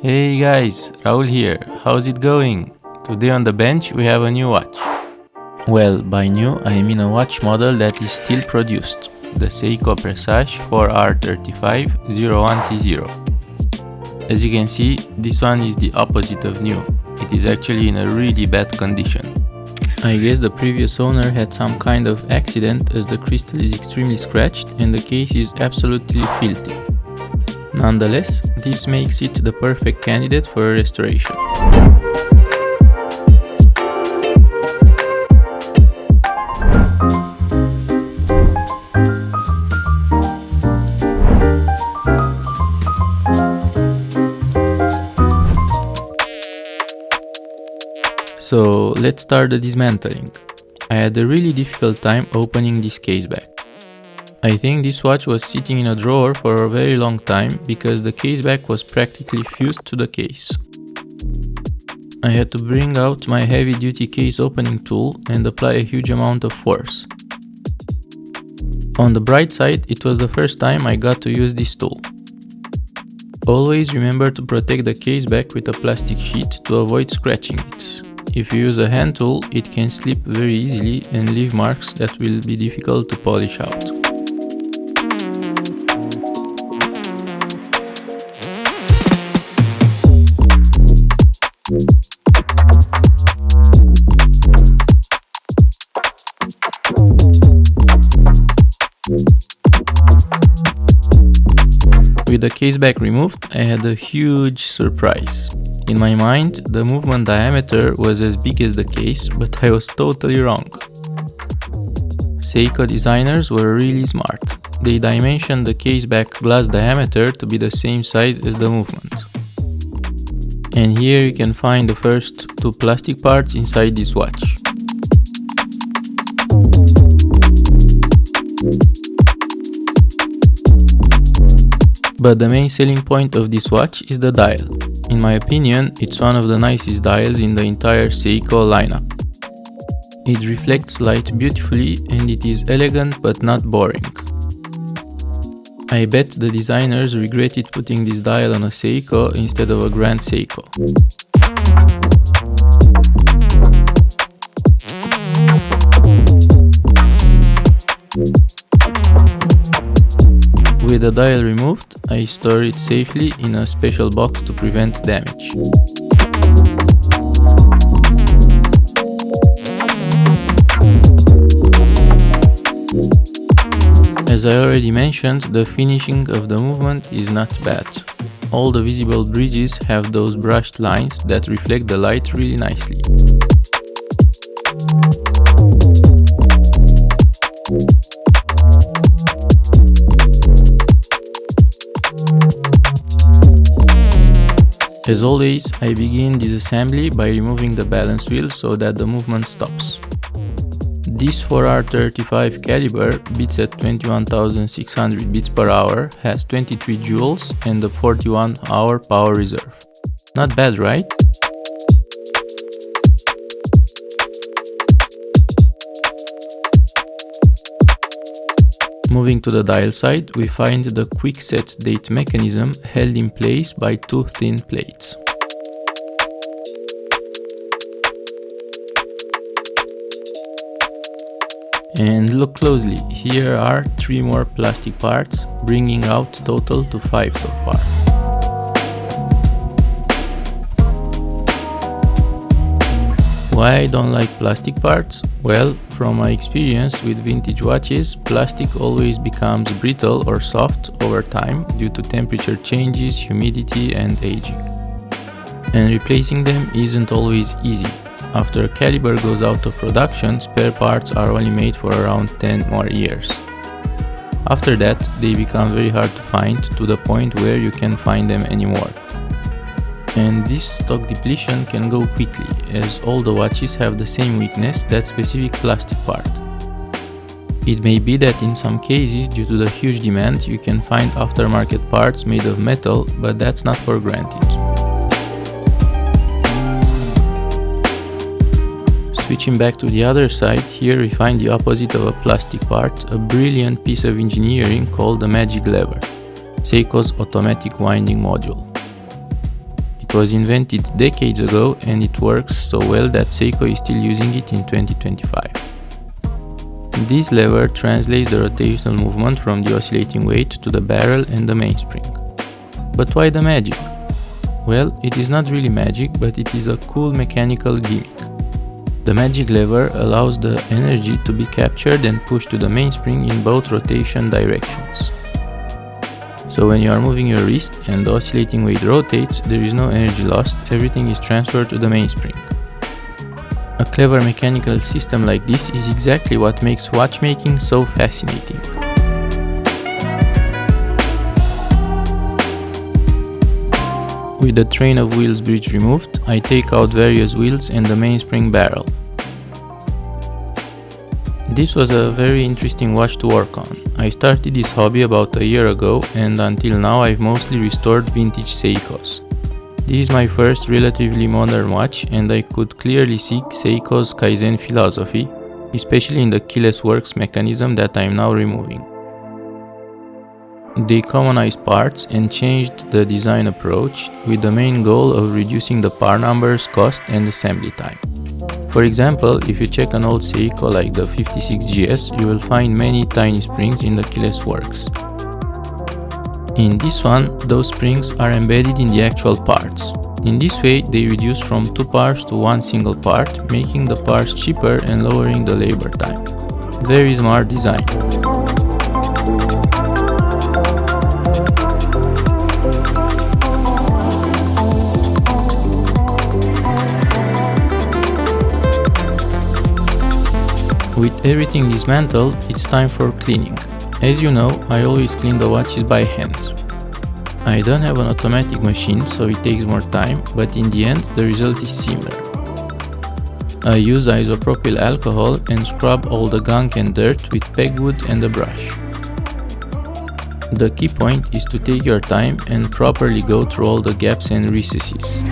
Hey guys, Raul here. How's it going? Today on the bench we have a new watch. Well, by new I mean a watch model that is still produced, the SEIKO Presage SARY073. As you can see, this one is the opposite of new. It is actually in a really bad condition. I guess the previous owner had some kind of accident as the crystal is extremely scratched and the case is absolutely filthy. Nonetheless, this makes it the perfect candidate for a restoration. So let's start the dismantling. I had a really difficult time opening this case back. I think this watch was sitting in a drawer for a very long time because the case back was practically fused to the case. I had to bring out my heavy duty case opening tool and apply a huge amount of force. On the bright side, it was the first time I got to use this tool. Always remember to protect the case back with a plastic sheet to avoid scratching it. If you use a hand tool, it can slip very easily and leave marks that will be difficult to polish out. With the case back removed, I had a huge surprise. In my mind, the movement diameter was as big as the case, but I was totally wrong. SEIKO designers were really smart. They dimensioned the case back glass diameter to be the same size as the movement. And here you can find the first two plastic parts inside this watch. But the main selling point of this watch is the dial. In my opinion, it's one of the nicest dials in the entire SEIKO lineup. It reflects light beautifully and it is elegant but not boring. I bet the designers regretted putting this dial on a SEIKO instead of a Grand SEIKO. With the dial removed, I store it safely in a special box to prevent damage. As I already mentioned, the finishing of the movement is not bad. All the visible bridges have those brushed lines that reflect the light really nicely. As always, I begin disassembly by removing the balance wheel so that the movement stops. This 4R35 caliber beats at 21,600 beats per hour, has 23 joules and a 41-hour power reserve. Not bad, right? Moving to the dial side, we find the quick set date mechanism held in place by two thin plates. And look closely, here are 3 more plastic parts, bringing out total to 5 so far. Why I don't like plastic parts? Well, from my experience with vintage watches, plastic always becomes brittle or soft over time due to temperature changes, humidity and aging. And replacing them isn't always easy. After a caliber goes out of production, spare parts are only made for around 10 more years. After that, they become very hard to find to the point where you can't find them anymore. And this stock depletion can go quickly, as all the watches have the same weakness, that specific plastic part. It may be that in some cases, due to the huge demand, you can find aftermarket parts made of metal, but that's not for granted. Switching back to the other side, here we find the opposite of a plastic part, a brilliant piece of engineering called the magic lever, SEIKO's automatic winding module. It was invented decades ago and it works so well that SEIKO is still using it in 2025. This lever translates the rotational movement from the oscillating weight to the barrel and the mainspring. But why the magic? Well, it is not really magic, but it is a cool mechanical gimmick. The magic lever allows the energy to be captured and pushed to the mainspring in both rotation directions. So when you are moving your wrist and the oscillating weight rotates, there is no energy lost, everything is transferred to the mainspring. A clever mechanical system like this is exactly what makes watchmaking so fascinating. With the train of wheels bridge removed, I take out various wheels and the mainspring barrel. This was a very interesting watch to work on. I started this hobby about a year ago and until now I've mostly restored vintage SEIKOs. This is my first relatively modern watch and I could clearly see SEIKO's Kaizen philosophy, especially in the keyless works mechanism that I am now removing. They commonized parts and changed the design approach with the main goal of reducing the part numbers, cost and assembly time. For example, if you check an old SEIKO like the 56GS, you will find many tiny springs in the keyless works. In this one, those springs are embedded in the actual parts. In this way, they reduce from 2 parts to 1 single part, making the parts cheaper and lowering the labor time. Very smart design. With everything dismantled, it's time for cleaning. As you know, I always clean the watches by hand. I don't have an automatic machine, so it takes more time, but in the end the result is similar. I use isopropyl alcohol and scrub all the gunk and dirt with pegwood and a brush. The key point is to take your time and properly go through all the gaps and recesses.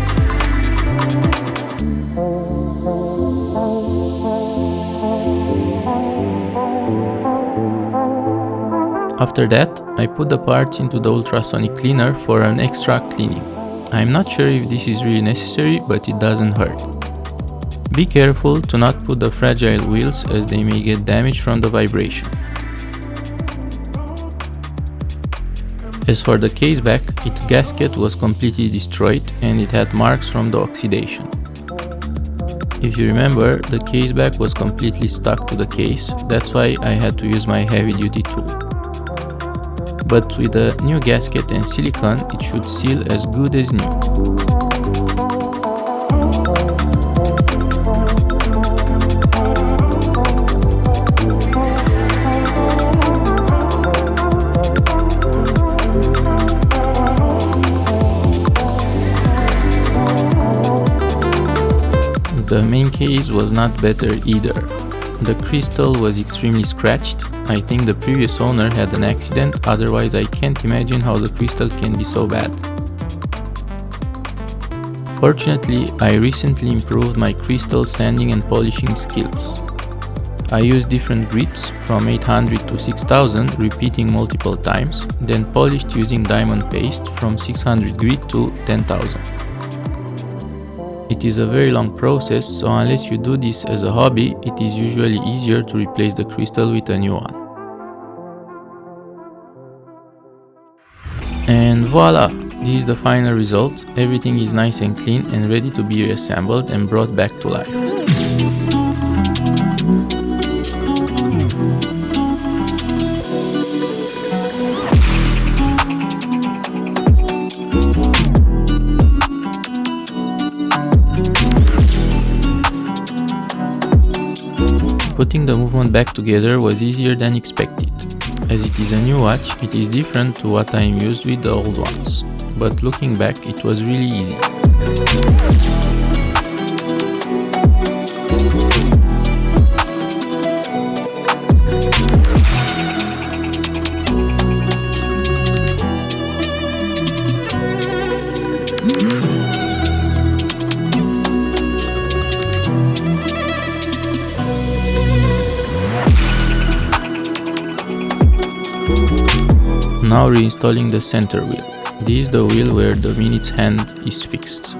After that, I put the parts into the ultrasonic cleaner for an extra cleaning. I'm not sure if this is really necessary, but it doesn't hurt. Be careful to not put the fragile wheels as they may get damaged from the vibration. As for the case back, its gasket was completely destroyed and it had marks from the oxidation. If you remember, the case back was completely stuck to the case, that's why I had to use my heavy-duty tool. But with a new gasket and silicone, it should seal as good as new. The main case was not better either. The crystal was extremely scratched. I think the previous owner had an accident, otherwise I can't imagine how the crystal can be so bad. Fortunately, I recently improved my crystal sanding and polishing skills. I used different grits from 800 to 6000, repeating multiple times, then polished using diamond paste from 600 grit to 10,000. It is a very long process, so unless you do this as a hobby, it is usually easier to replace the crystal with a new one. And voila! This is the final result. Everything is nice and clean and ready to be reassembled and brought back to life. Putting the movement back together was easier than expected. As it is a new watch, it is different to what I am used with the old ones. But looking back, it was really easy. Now reinstalling the center wheel. This is the wheel where the minutes hand is fixed.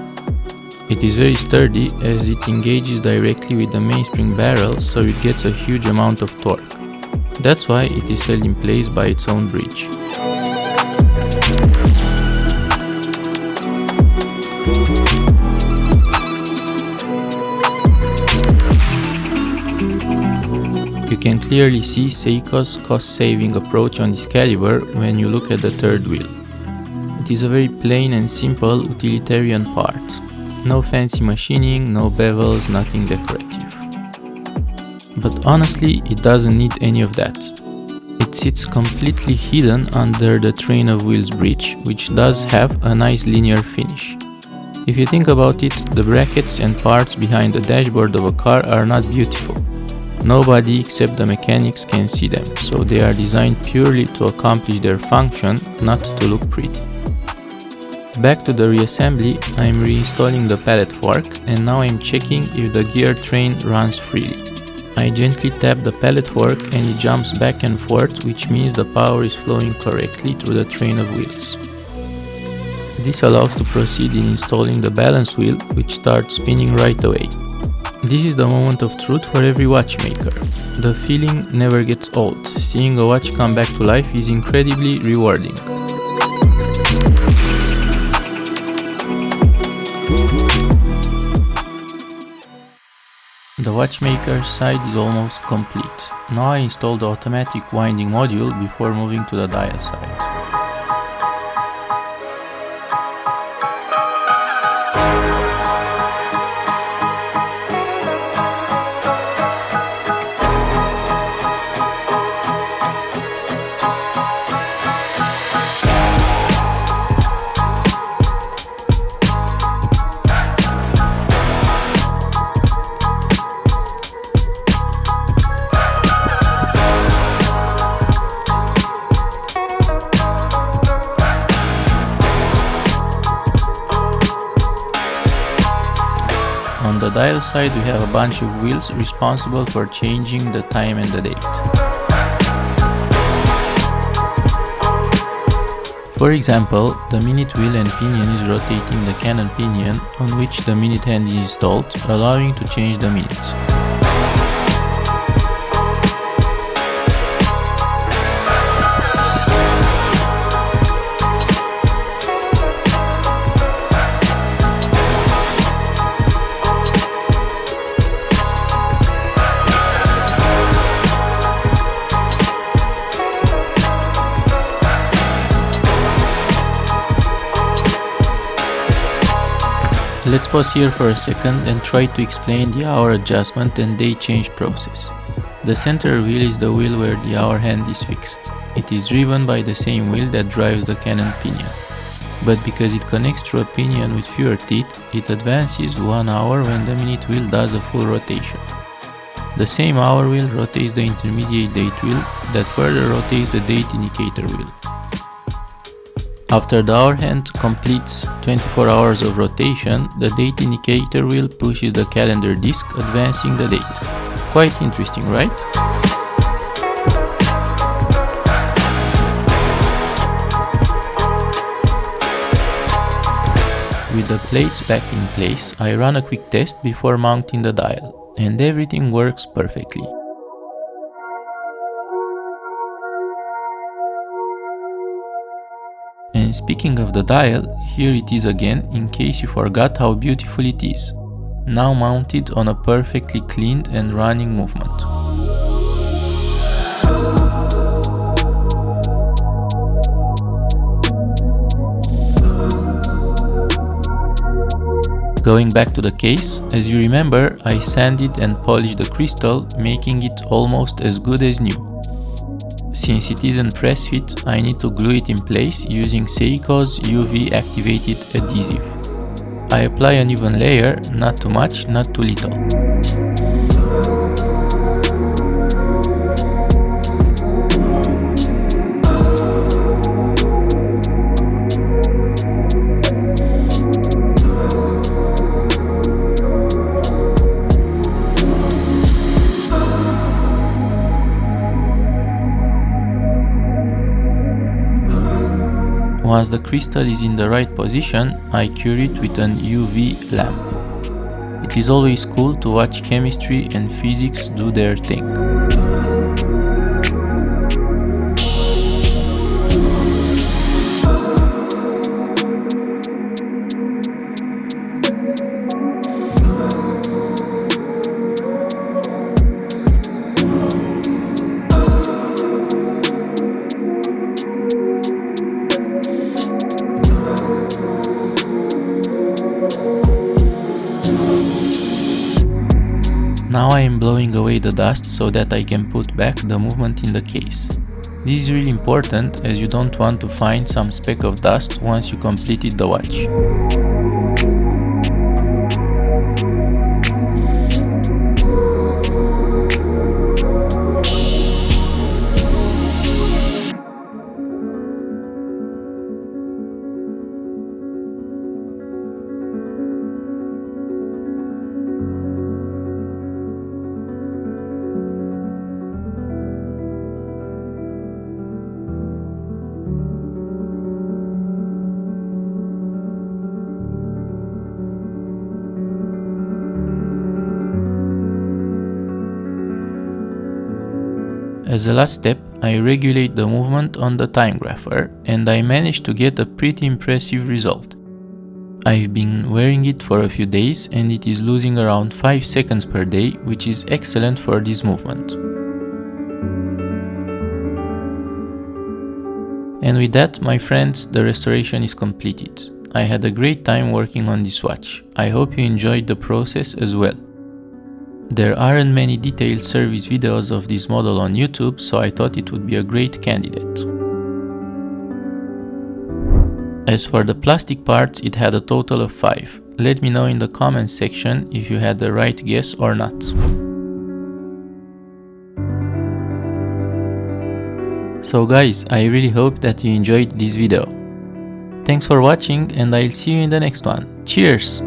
It is very sturdy as it engages directly with the mainspring barrel, so it gets a huge amount of torque. That's why it is held in place by its own bridge. You can clearly see SEIKO's cost-saving approach on this caliber when you look at the third wheel. It is a very plain and simple utilitarian part. No fancy machining, no bevels, nothing decorative. But honestly, it doesn't need any of that. It sits completely hidden under the train of wheels bridge, which does have a nice linear finish. If you think about it, the brackets and parts behind the dashboard of a car are not beautiful. Nobody except the mechanics can see them, so they are designed purely to accomplish their function, not to look pretty. Back to the reassembly, I am reinstalling the pallet fork, and now I am checking if the gear train runs freely. I gently tap the pallet fork and it jumps back and forth, which means the power is flowing correctly through the train of wheels. This allows to proceed in installing the balance wheel, which starts spinning right away. This is the moment of truth for every watchmaker. The feeling never gets old. Seeing a watch come back to life is incredibly rewarding. The watchmaker's side is almost complete. Now I install the automatic winding module before moving to the dial side. On the dial side we have a bunch of wheels responsible for changing the time and the date. For example, the minute wheel and pinion is rotating the Canon pinion on which the minute hand is installed, allowing to change the minutes. Let's pause here for a second and try to explain the hour adjustment and date change process. The center wheel is the wheel where the hour hand is fixed. It is driven by the same wheel that drives the Canon pinion. But because it connects through a pinion with fewer teeth, it advances 1 hour when the minute wheel does a full rotation. The same hour wheel rotates the intermediate date wheel that further rotates the date indicator wheel. After the hour hand completes 24 hours of rotation, the date indicator wheel pushes the calendar disc, advancing the date. Quite interesting, right? With the plates back in place, I run a quick test before mounting the dial, and everything works perfectly. And speaking of the dial, here it is again, in case you forgot how beautiful it is. Now mounted on a perfectly cleaned and running movement. Going back to the case, as you remember, I sanded and polished the crystal, making it almost as good as new. Since it isn't press fit, I need to glue it in place using SEIKO's UV activated adhesive. I apply an even layer, not too much, not too little. Once the crystal is in the right position, I cure it with an UV lamp. It is always cool to watch chemistry and physics do their thing. Now I am blowing away the dust so that I can put back the movement in the case. This is really important as you don't want to find some speck of dust once you completed the watch. As a last step, I regulate the movement on the time grapher, and I managed to get a pretty impressive result. I've been wearing it for a few days and it is losing around 5 seconds per day, which is excellent for this movement. And with that, my friends, the restoration is completed. I had a great time working on this watch. I hope you enjoyed the process as well. There aren't many detailed service videos of this model on YouTube, so I thought it would be a great candidate. As for the plastic parts, it had a total of 5. Let me know in the comments section if you had the right guess or not. So guys, I really hope that you enjoyed this video. Thanks for watching and I'll see you in the next one. Cheers!